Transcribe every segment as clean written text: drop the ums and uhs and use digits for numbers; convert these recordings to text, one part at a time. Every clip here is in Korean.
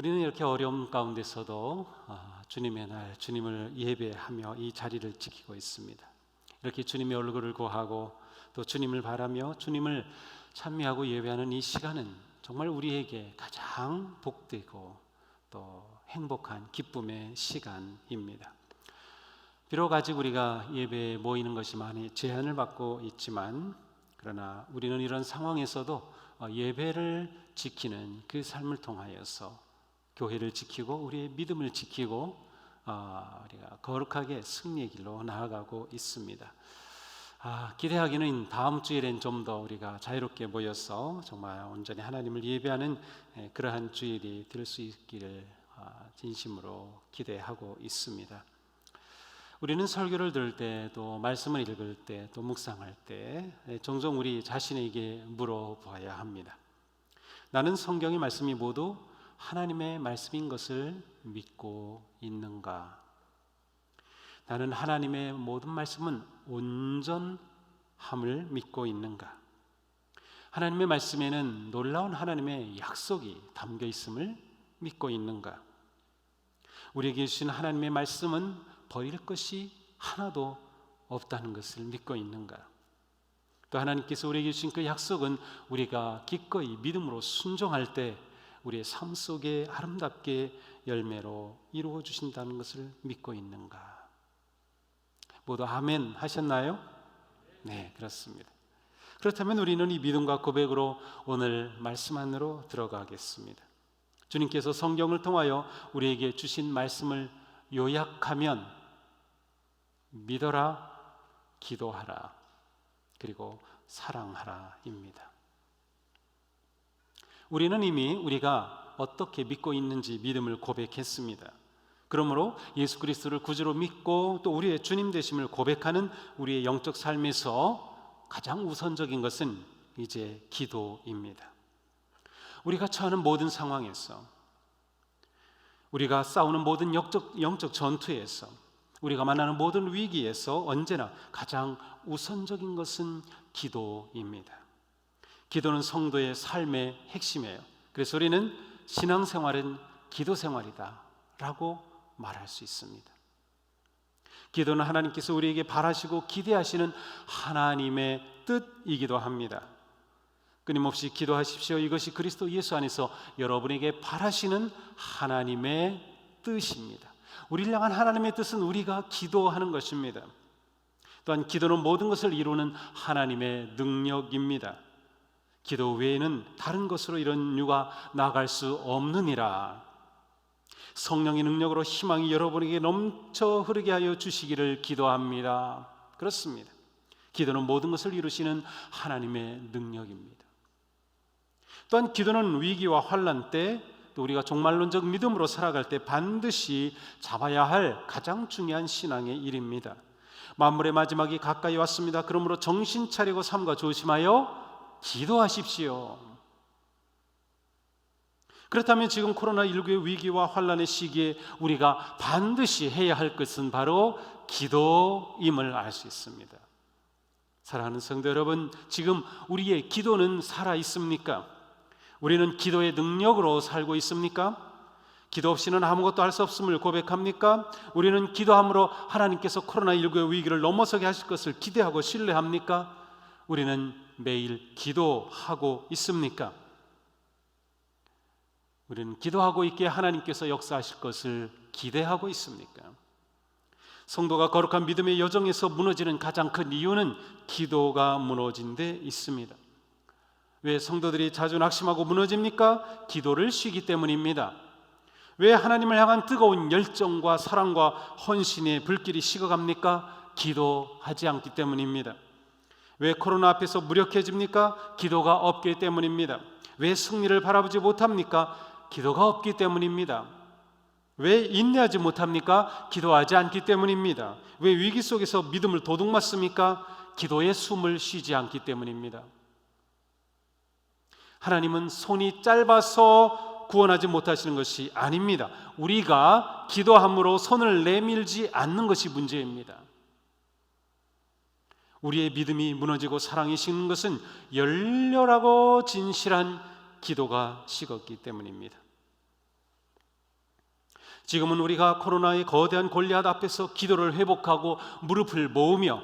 우리는 이렇게 어려움 가운데서도 주님의 날, 주님을 예배하며 이 자리를 지키고 있습니다. 이렇게 주님의 얼굴을 구하고 또 주님을 바라며 주님을 찬미하고 예배하는 이 시간은 정말 우리에게 가장 복되고 또 행복한 기쁨의 시간입니다. 비록 아직 우리가 예배에 모이는 것이 많이 제한을 받고 있지만, 그러나 우리는 이런 상황에서도 예배를 지키는 그 삶을 통하여서 교회를 지키고 우리의 믿음을 지키고 우리가 거룩하게 승리의 길로 나아가고 있습니다. 기대하기는 다음 주일엔 좀 더 우리가 자유롭게 모여서 정말 온전히 하나님을 예배하는 그러한 주일이 될 수 있기를 진심으로 기대하고 있습니다. 우리는 설교를 들을 때, 또 말씀을 읽을 때, 또 묵상할 때 종종 우리 자신에게 물어봐야 합니다. 나는 성경의 말씀이 모두 하나님의 말씀인 것을 믿고 있는가? 나는 하나님의 모든 말씀은 온전함을 믿고 있는가? 하나님의 말씀에는 놀라운 하나님의 약속이 담겨 있음을 믿고 있는가? 우리에게 주신 하나님의 말씀은 버릴 것이 하나도 없다는 것을 믿고 있는가? 또 하나님께서 우리에게 주신 그 약속은 우리가 기꺼이 믿음으로 순종할 때 우리의 삶 속에 아름답게 열매로 이루어 주신다는 것을 믿고 있는가? 모두 아멘 하셨나요? 네, 그렇습니다. 그렇다면 우리는 이 믿음과 고백으로 오늘 말씀 안으로 들어가겠습니다. 주님께서 성경을 통하여 우리에게 주신 말씀을 요약하면 믿어라, 기도하라, 그리고 사랑하라입니다. 우리는 이미 우리가 어떻게 믿고 있는지 믿음을 고백했습니다. 그러므로 예수 그리스도를 구주로 믿고 또 우리의 주님 되심을 고백하는 우리의 영적 삶에서 가장 우선적인 것은 이제 기도입니다. 우리가 처하는 모든 상황에서, 우리가 싸우는 모든 영적 전투에서, 우리가 만나는 모든 위기에서 언제나 가장 우선적인 것은 기도입니다. 기도는 성도의 삶의 핵심이에요. 그래서 우리는 신앙생활은 기도생활이다 라고 말할 수 있습니다. 기도는 하나님께서 우리에게 바라시고 기대하시는 하나님의 뜻이기도 합니다. 끊임없이 기도하십시오. 이것이 그리스도 예수 안에서 여러분에게 바라시는 하나님의 뜻입니다. 우리를 향한 하나님의 뜻은 우리가 기도하는 것입니다. 또한 기도는 모든 것을 이루는 하나님의 능력입니다. 기도 외에는 다른 것으로 이런 유가 나아갈 수 없느니라. 성령의 능력으로 희망이 여러분에게 넘쳐 흐르게 하여 주시기를 기도합니다. 그렇습니다. 기도는 모든 것을 이루시는 하나님의 능력입니다. 또한 기도는 위기와 환난 때, 또 우리가 종말론적 믿음으로 살아갈 때 반드시 잡아야 할 가장 중요한 신앙의 일입니다. 만물의 마지막이 가까이 왔습니다. 그러므로 정신 차리고 삼가 조심하여 기도하십시오. 그렇다면 지금 코로나19의 위기와 환난의 시기에 우리가 반드시 해야 할 것은 바로 기도임을 알 수 있습니다. 사랑하는 성도 여러분, 지금 우리의 기도는 살아 있습니까? 우리는 기도의 능력으로 살고 있습니까? 기도 없이는 아무것도 할 수 없음을 고백합니까? 우리는 기도함으로 하나님께서 코로나19의 위기를 넘어서게 하실 것을 기대하고 신뢰합니까? 우리는 매일 기도하고 있습니까? 우리는 기도하고 있기에 하나님께서 역사하실 것을 기대하고 있습니까? 성도가 거룩한 믿음의 여정에서 무너지는 가장 큰 이유는 기도가 무너진 데 있습니다. 왜 성도들이 자주 낙심하고 무너집니까? 기도를 쉬기 때문입니다. 왜 하나님을 향한 뜨거운 열정과 사랑과 헌신의 불길이 식어갑니까? 기도하지 않기 때문입니다. 왜 코로나 앞에서 무력해집니까? 기도가 없기 때문입니다. 왜 승리를 바라보지 못합니까? 기도가 없기 때문입니다. 왜 인내하지 못합니까? 기도하지 않기 때문입니다. 왜 위기 속에서 믿음을 도둑맞습니까? 기도의 숨을 쉬지 않기 때문입니다. 하나님은 손이 짧아서 구원하지 못하시는 것이 아닙니다. 우리가 기도함으로 손을 내밀지 않는 것이 문제입니다. 우리의 믿음이 무너지고 사랑이 식는 것은 열렬하고 진실한 기도가 식었기 때문입니다. 지금은 우리가 코로나의 거대한 골리앗 앞에서 기도를 회복하고 무릎을 모으며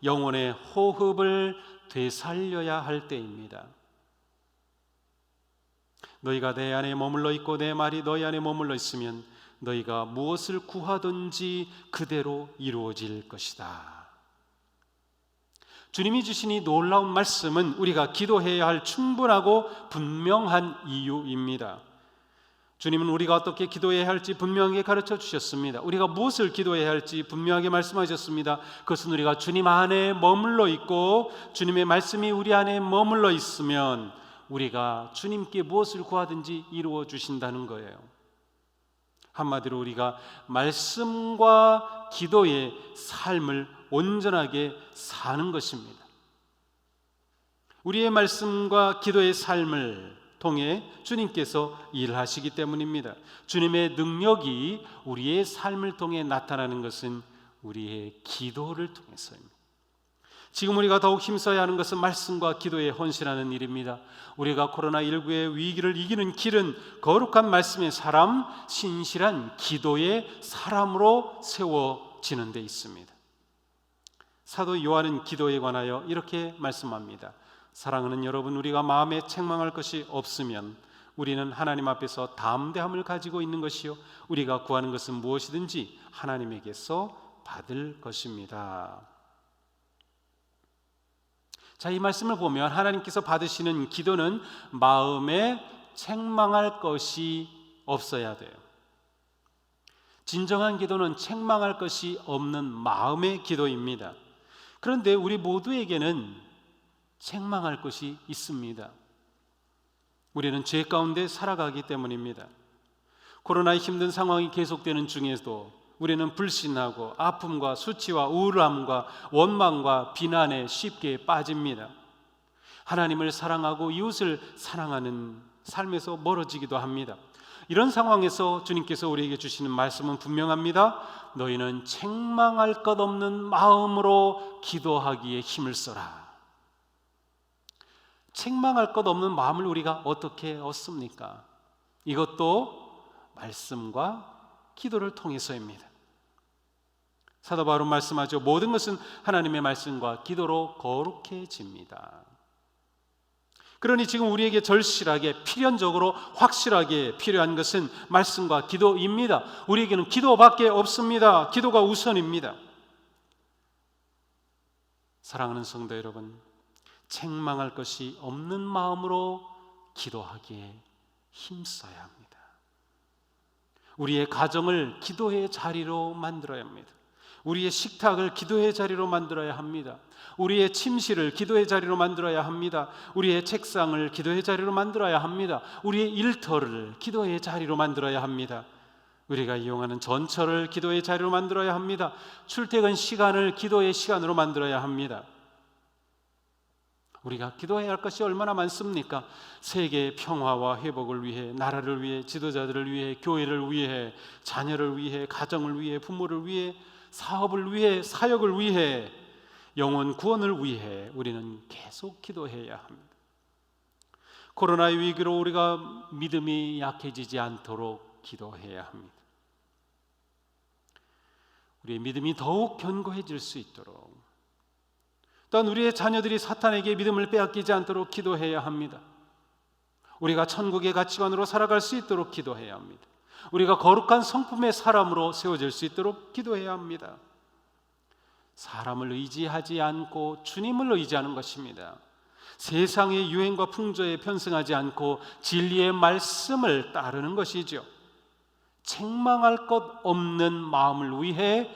영혼의 호흡을 되살려야 할 때입니다. 너희가 내 안에 머물러 있고 내 말이 너희 안에 머물러 있으면 너희가 무엇을 구하든지 그대로 이루어질 것이다. 주님이 주신 이 놀라운 말씀은 우리가 기도해야 할 충분하고 분명한 이유입니다. 주님은 우리가 어떻게 기도해야 할지 분명하게 가르쳐 주셨습니다. 우리가 무엇을 기도해야 할지 분명하게 말씀하셨습니다. 그것은 우리가 주님 안에 머물러 있고 주님의 말씀이 우리 안에 머물러 있으면 우리가 주님께 무엇을 구하든지 이루어 주신다는 거예요. 한마디로 우리가 말씀과 기도의 삶을 온전하게 사는 것입니다. 우리의 말씀과 기도의 삶을 통해 주님께서 일하시기 때문입니다. 주님의 능력이 우리의 삶을 통해 나타나는 것은 우리의 기도를 통해서입니다. 지금 우리가 더욱 힘써야 하는 것은 말씀과 기도에 헌신하는 일입니다. 우리가 코로나19의 위기를 이기는 길은 거룩한 말씀의 사람, 신실한 기도의 사람으로 세워지는 데 있습니다. 사도 요한은 기도에 관하여 이렇게 말씀합니다. 사랑하는 여러분, 우리가 마음에 책망할 것이 없으면 우리는 하나님 앞에서 담대함을 가지고 있는 것이요 우리가 구하는 것은 무엇이든지 하나님에게서 받을 것입니다. 자, 이 말씀을 보면 하나님께서 받으시는 기도는 마음에 책망할 것이 없어야 돼요. 진정한 기도는 책망할 것이 없는 마음의 기도입니다. 그런데 우리 모두에게는 책망할 것이 있습니다. 우리는 죄 가운데 살아가기 때문입니다. 코로나의 힘든 상황이 계속되는 중에도 우리는 불신하고 아픔과 수치와 우울함과 원망과 비난에 쉽게 빠집니다. 하나님을 사랑하고 이웃을 사랑하는 삶에서 멀어지기도 합니다. 이런 상황에서 주님께서 우리에게 주시는 말씀은 분명합니다. 너희는 책망할 것 없는 마음으로 기도하기에 힘을 써라. 책망할 것 없는 마음을 우리가 어떻게 얻습니까? 이것도 말씀과 기도를 통해서입니다. 사도 바울은 말씀하죠. 모든 것은 하나님의 말씀과 기도로 거룩해집니다. 그러니 지금 우리에게 절실하게 필연적으로 확실하게 필요한 것은 말씀과 기도입니다. 우리에게는 기도밖에 없습니다. 기도가 우선입니다. 사랑하는 성도 여러분, 책망할 것이 없는 마음으로 기도하기에 힘써야 합니다. 우리의 가정을 기도의 자리로 만들어야 합니다. 우리의 식탁을 기도의 자리로 만들어야 합니다. 우리의 침실을 기도의 자리로 만들어야 합니다. 우리의 책상을 기도의 자리로 만들어야 합니다. 우리의 일터를 기도의 자리로 만들어야 합니다. 우리가 이용하는 전철을 기도의 자리로 만들어야 합니다. 출퇴근 시간을 기도의 시간으로 만들어야 합니다. 우리가 기도해야 할 것이 얼마나 많습니까? 세계의 평화와 회복을 위해, 나라를 위해, 지도자들을 위해, 교회를 위해, 자녀를 위해, 가정을 위해, 부모를 위해, 사업을 위해, 사역을 위해, 영혼 구원을 위해 우리는 계속 기도해야 합니다. 코로나의 위기로 우리가 믿음이 약해지지 않도록 기도해야 합니다. 우리의 믿음이 더욱 견고해질 수 있도록, 또한 우리의 자녀들이 사탄에게 믿음을 빼앗기지 않도록 기도해야 합니다. 우리가 천국의 가치관으로 살아갈 수 있도록 기도해야 합니다. 우리가 거룩한 성품의 사람으로 세워질 수 있도록 기도해야 합니다. 사람을 의지하지 않고 주님을 의지하는 것입니다. 세상의 유행과 풍조에 편승하지 않고 진리의 말씀을 따르는 것이죠. 책망할 것 없는 마음을 위해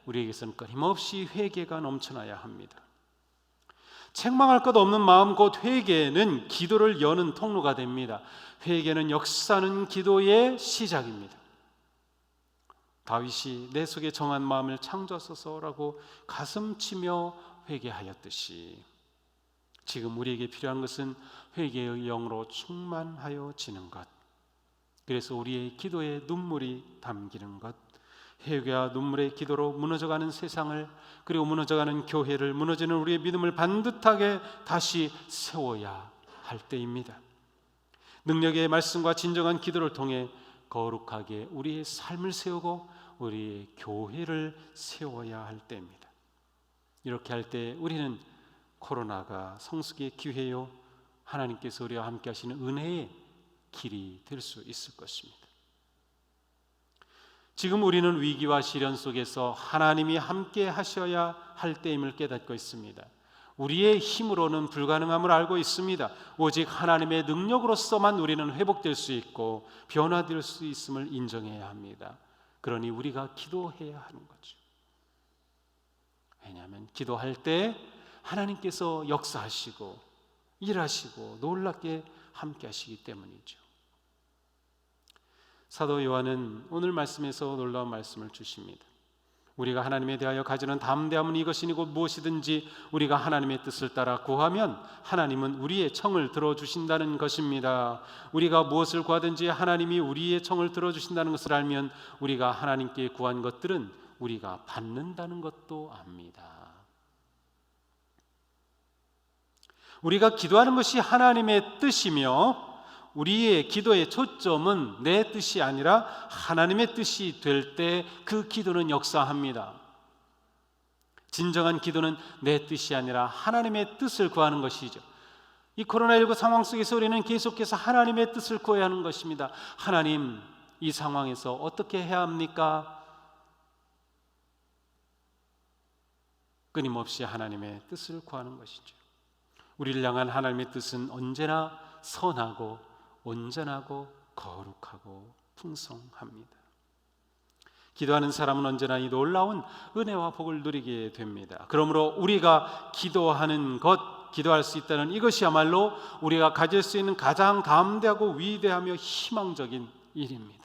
우리에게서는 끊임없이 회개가 넘쳐나야 합니다. 책망할 것 없는 마음 곧 회개는 기도를 여는 통로가 됩니다. 회개는 역사는 기도의 시작입니다. 다윗이 내 속에 정한 마음을 창조하소서라고 가슴치며 회개하였듯이 지금 우리에게 필요한 것은 회개의 영으로 충만하여지는 것, 그래서 우리의 기도에 눈물이 담기는 것, 회개와 눈물의 기도로 무너져가는 세상을, 그리고 무너져가는 교회를, 무너지는 우리의 믿음을 반듯하게 다시 세워야 할 때입니다. 능력의 말씀과 진정한 기도를 통해 거룩하게 우리의 삶을 세우고 우리의 교회를 세워야 할 때입니다. 이렇게 할 때 우리는 코로나가 성숙의 기회요, 하나님께서 우리와 함께 하시는 은혜의 길이 될 수 있을 것입니다. 지금 우리는 위기와 시련 속에서 하나님이 함께 하셔야 할 때임을 깨닫고 있습니다. 우리의 힘으로는 불가능함을 알고 있습니다. 오직 하나님의 능력으로서만 우리는 회복될 수 있고 변화될 수 있음을 인정해야 합니다. 그러니 우리가 기도해야 하는 거죠. 왜냐하면 기도할 때 하나님께서 역사하시고 일하시고 놀랍게 함께 하시기 때문이죠. 사도 요한은 오늘 말씀에서 놀라운 말씀을 주십니다. 우리가 하나님에 대하여 가지는 담대함은 이것이니 곧 무엇이든지 우리가 하나님의 뜻을 따라 구하면 하나님은 우리의 청을 들어주신다는 것입니다. 우리가 무엇을 구하든지 하나님이 우리의 청을 들어주신다는 것을 알면 우리가 하나님께 구한 것들은 우리가 받는다는 것도 압니다. 우리가 기도하는 것이 하나님의 뜻이며 우리의 기도의 초점은 내 뜻이 아니라 하나님의 뜻이 될 때 그 기도는 역사합니다. 진정한 기도는 내 뜻이 아니라 하나님의 뜻을 구하는 것이죠. 이 코로나19 상황 속에서 우리는 계속해서 하나님의 뜻을 구해야 하는 것입니다. 하나님, 이 상황에서 어떻게 해야 합니까? 끊임없이 하나님의 뜻을 구하는 것이죠. 우리를 향한 하나님의 뜻은 언제나 선하고 온전하고 거룩하고 풍성합니다. 기도하는 사람은 언제나 이 놀라운 은혜와 복을 누리게 됩니다. 그러므로 우리가 기도하는 것, 기도할 수 있다는 이것이야말로 우리가 가질 수 있는 가장 담대하고 위대하며 희망적인 일입니다.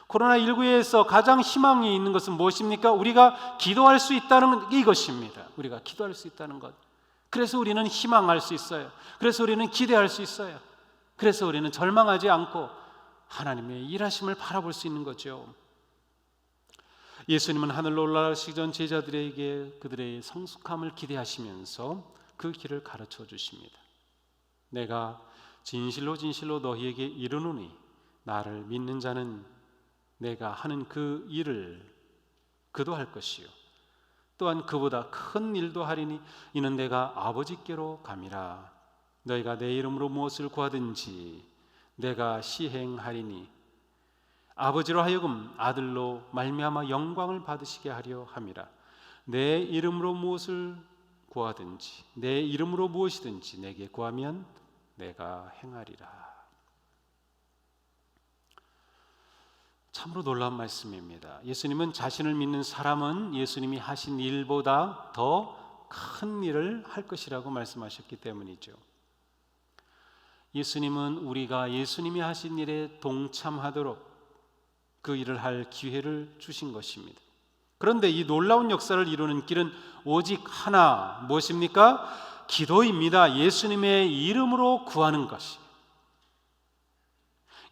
코로나19에서 가장 희망이 있는 것은 무엇입니까? 우리가 기도할 수 있다는 이것입니다. 우리가 기도할 수 있다는 것. 그래서 우리는 희망할 수 있어요. 그래서 우리는 기대할 수 있어요. 그래서 우리는 절망하지 않고 하나님의 일하심을 바라볼 수 있는 거죠. 예수님은 하늘로 올라가시기 전 제자들에게 그들의 성숙함을 기대하시면서 그 길을 가르쳐 주십니다. 내가 진실로 진실로 너희에게 이르노니 나를 믿는 자는 내가 하는 그 일을 그도 할 것이요 또한 그보다 큰 일도 하리니 이는 내가 아버지께로 감이라. 너희가 내 이름으로 무엇을 구하든지 내가 시행하리니 아버지로 하여금 아들로 말미암아 영광을 받으시게 하려 함이라. 내 이름으로 무엇을 구하든지 내 이름으로 무엇이든지 내게 구하면 내가 행하리라. 참으로 놀라운 말씀입니다. 예수님은 자신을 믿는 사람은 예수님이 하신 일보다 더 큰 일을 할 것이라고 말씀하셨기 때문이죠. 예수님은 우리가 예수님이 하신 일에 동참하도록 그 일을 할 기회를 주신 것입니다. 그런데 이 놀라운 역사를 이루는 길은 오직 하나, 무엇입니까? 기도입니다. 예수님의 이름으로 구하는 것이.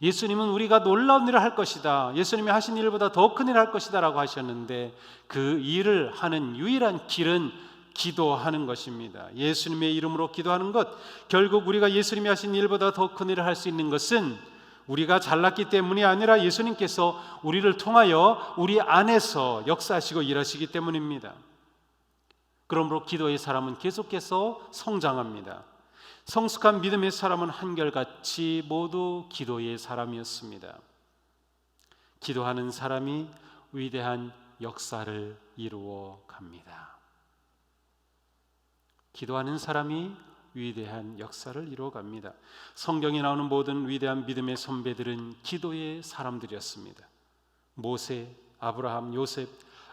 예수님은 우리가 놀라운 일을 할 것이다, 예수님이 하신 일보다 더 큰 일을 할 것이다 라고 하셨는데 그 일을 하는 유일한 길은 기도하는 것입니다. 예수님의 이름으로 기도하는 것, 결국 우리가 예수님이 하신 일보다 더 큰 일을 할 수 있는 것은 우리가 잘났기 때문이 아니라 예수님께서 우리를 통하여 우리 안에서 역사하시고 일하시기 때문입니다. 그러므로 기도의 사람은 계속해서 성장합니다. 성숙한 믿음의 사람은 한결같이 모두 기도의 사람이었습니다. 기도하는 사람이 위대한 역사를 이루어 갑니다. 기도하는 사람이 위대한 역사를 이루어 갑니다. 성경에 나오는 모든 위대한 믿음의 선배들은 기도의 사람들이었습니다. 모세, 아브라함, 요셉,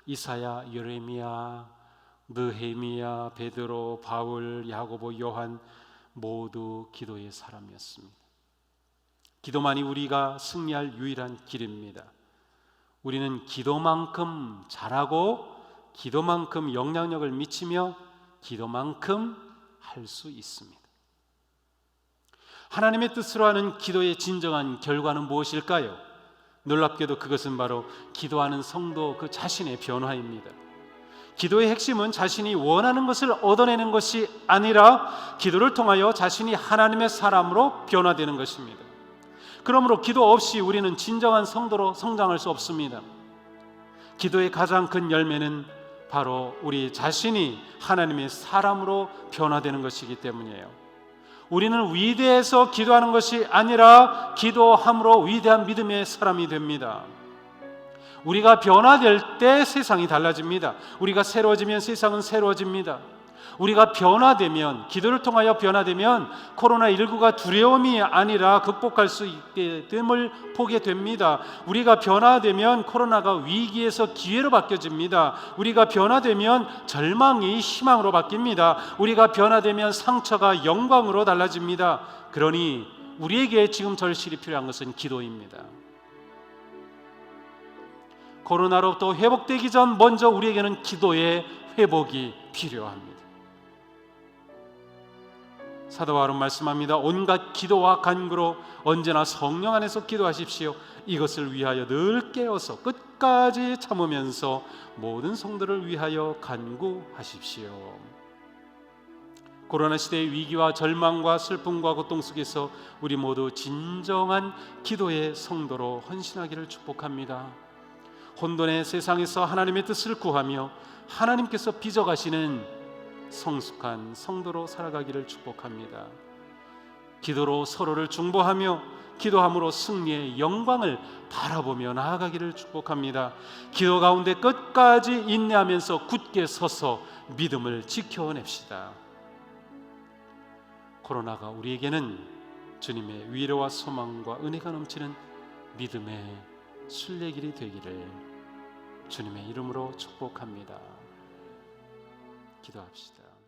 이사야, 예레미야, 느헤미야, 베드로, 바울, 야고보, 요한 모두 기도의 사람이었습니다. 기도만이 우리가 승리할 유일한 길입니다. 우리는 기도만큼 잘하고 기도만큼 영향력을 미치며 기도만큼 할 수 있습니다. 하나님의 뜻으로 하는 기도의 진정한 결과는 무엇일까요? 놀랍게도 그것은 바로 기도하는 성도 그 자신의 변화입니다. 기도의 핵심은 자신이 원하는 것을 얻어내는 것이 아니라 기도를 통하여 자신이 하나님의 사람으로 변화되는 것입니다. 그러므로 기도 없이 우리는 진정한 성도로 성장할 수 없습니다. 기도의 가장 큰 열매는 바로 우리 자신이 하나님의 사람으로 변화되는 것이기 때문이에요. 우리는 위대해서 기도하는 것이 아니라 기도함으로 위대한 믿음의 사람이 됩니다. 우리가 변화될 때 세상이 달라집니다. 우리가 새로워지면 세상은 새로워집니다. 우리가 변화되면, 기도를 통하여 변화되면 코로나19가 두려움이 아니라 극복할 수 있게 됨을 보게 됩니다. 우리가 변화되면 코로나가 위기에서 기회로 바뀌어집니다. 우리가 변화되면 절망이 희망으로 바뀝니다. 우리가 변화되면 상처가 영광으로 달라집니다. 그러니 우리에게 지금 절실히 필요한 것은 기도입니다. 코로나로부터 회복되기 전 먼저 우리에게는 기도의 회복이 필요합니다. 사도 바울은 말씀합니다. 온갖 기도와 간구로 언제나 성령 안에서 기도하십시오. 이것을 위하여 늘 깨어서 끝까지 참으면서 모든 성도를 위하여 간구하십시오. 코로나 시대의 위기와 절망과 슬픔과 고통 속에서 우리 모두 진정한 기도의 성도로 헌신하기를 축복합니다. 혼돈의 세상에서 하나님의 뜻을 구하며 하나님께서 빚어가시는 성숙한 성도로 살아가기를 축복합니다. 기도로 서로를 중보하며 기도함으로 승리의 영광을 바라보며 나아가기를 축복합니다. 기도 가운데 끝까지 인내하면서 굳게 서서 믿음을 지켜냅시다. 코로나가 우리에게는 주님의 위로와 소망과 은혜가 넘치는 믿음의 순례길이 되기를 주님의 이름으로 축복합니다. 기도합시다.